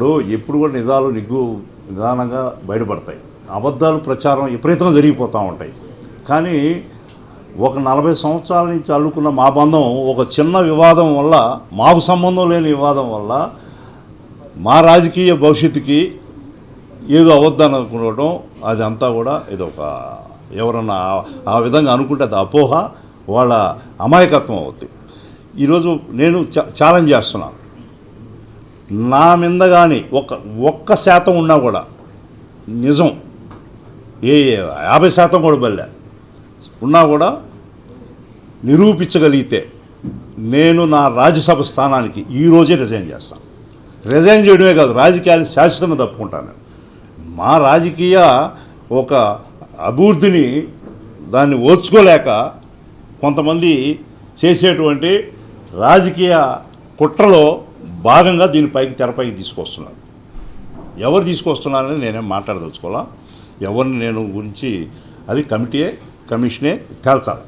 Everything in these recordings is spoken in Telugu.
ఇప్పుడు ఎప్పుడు కూడా నిజాలు నిదానంగా బయటపడతాయి. అబద్ధాలు ప్రచారం విపరీతంగా జరిగిపోతూ ఉంటాయి. కానీ ఒక 40 సంవత్సరాల నుంచి అల్లుకున్న మా బంధం ఒక చిన్న వివాదం వల్ల, మాకు సంబంధం లేని వివాదం వల్ల మా రాజకీయ భవిష్యత్తుకి ఏదో అవద్దని అనుకోవడం, అదంతా కూడా ఇదొక ఎవరన్నా ఆ విధంగా అనుకుంటే అది అపోహ, వాళ్ళ అమాయకత్వం అవుతుంది. ఈరోజు నేను ఛాలెంజ్ చేస్తున్నాను, నా మీద కానీ ఒక్క శాతం ఉన్నా కూడా నిజం 50% కూడా బల్లే ఉన్నా కూడా నిరూపించగలిగితే నేను నా రాజ్యసభ స్థానానికి ఈరోజే రిజైన్ చేస్తాను. రిజైన్ చేయడమే కాదు, రాజకీయాలు శాశ్వతంగా తప్పుకుంటాను. మా రాజకీయ ఒక అభివృద్ధిని దాన్ని ఓర్చుకోలేక కొంతమంది చేసేటువంటి రాజకీయ కుట్రలో భాగంగా దీని తెరపైకి తీసుకొస్తున్నారు. ఎవరు తీసుకొస్తున్నారని నేనేం మాట్లాడదలుచుకోవాలా. ఎవరిని నేను గురించి అది కమిషనే తేల్చాలి.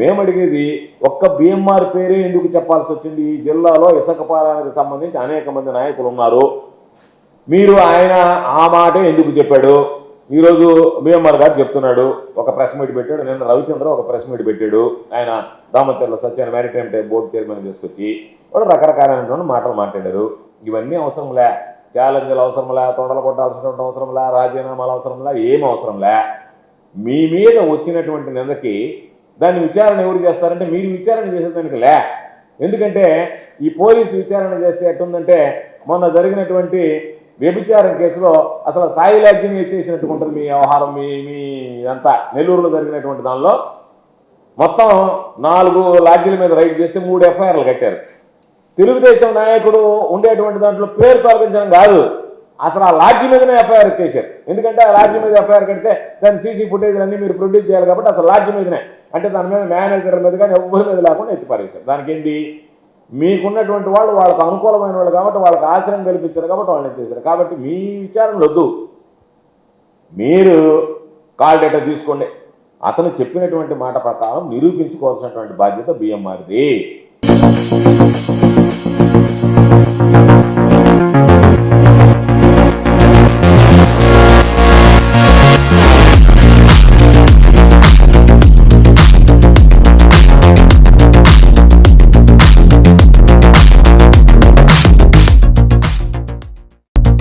మేము అడిగేది ఒక్క బిఎంఆర్ పేరే ఎందుకు చెప్పాల్సి వచ్చింది? ఈ జిల్లాలో ఇసుక పాలనకు సంబంధించి అనేక మంది నాయకులు ఉన్నారు. మీరు ఆయన ఆ మాటే ఎందుకు చెప్పాడు? ఈరోజు బిఎంఆర్ గారు చెప్తున్నాడు, ఒక ప్రెస్ మీట్ పెట్టాడు. నిన్న రవిచంద్ర ఒక ప్రెస్ మీట్ పెట్టాడు. ఆయన రామచర్ల సత్యాన్ని మ్యారిటైమ్ బోర్డు చైర్మన్ తీసుకొచ్చి వాడు రకరకాలైనటువంటి మాటలు మాట్లాడారు. ఇవన్నీ అవసరంలే, ఛాలెంజ్లు అవసరంలే, తొండలు కొట్టాల్సినటువంటి అవసరంలే, రాజీనామాలు అవసరంలే, ఏం అవసరంలే. మీ మీద వచ్చినటువంటి నిందకి దాన్ని విచారణ ఎవరు చేస్తారంటే మీరు విచారణ చేసేదానికి లే. ఎందుకంటే ఈ పోలీసు విచారణ చేస్తే ఎట్టుందంటే, మొన్న జరిగినటువంటి వ్యభిచారం కేసులో అసలు సాయి లాడ్జిని ఎత్తేసినట్టు ఉంటుంది మీ వ్యవహారం. మీ అంతా నెల్లూరులో జరిగినటువంటి దానిలో మొత్తం 4 లాడ్జీల మీద రైడ్ చేస్తే 3 ఎఫ్ఐఆర్లు కట్టారు. తెలుగుదేశం నాయకుడు ఉండేటువంటి దాంట్లో పేరు తొలగించడం కాదు, అసలు ఆ లాడ్జీ మీదనే ఎఫ్ఐఆర్ ఎత్తేసారు. ఎందుకంటే ఆ లాడ్జీ మీద ఎఫ్ఐఆర్ కడితే దాని సీసీ ఫుటేజ్ అన్నీ మీరు ప్రొడ్యూస్ చేయాలి కాబట్టి అసలు లాడ్జీ మీదనే, అంటే దాని మీద మేనేజర్ మీద కానీ ఎవరి మీద లేకుండా ఎత్తిపారేశారు. దానికి ఏంటి, మీకున్నటువంటి వాళ్ళు వాళ్ళకు అనుకూలమైన వాళ్ళు కాబట్టి వాళ్ళకి ఆశ్రయం కల్పించారు కాబట్టి వాళ్ళని ఎత్తేసారు. కాబట్టి మీ విచారణలు వద్దు, మీరు కాల్ డేటా తీసుకోండి. అతను చెప్పినటువంటి మాట ప్రకారం నిరూపించుకోవాల్సినటువంటి బాధ్యత బిఎంఆర్ది.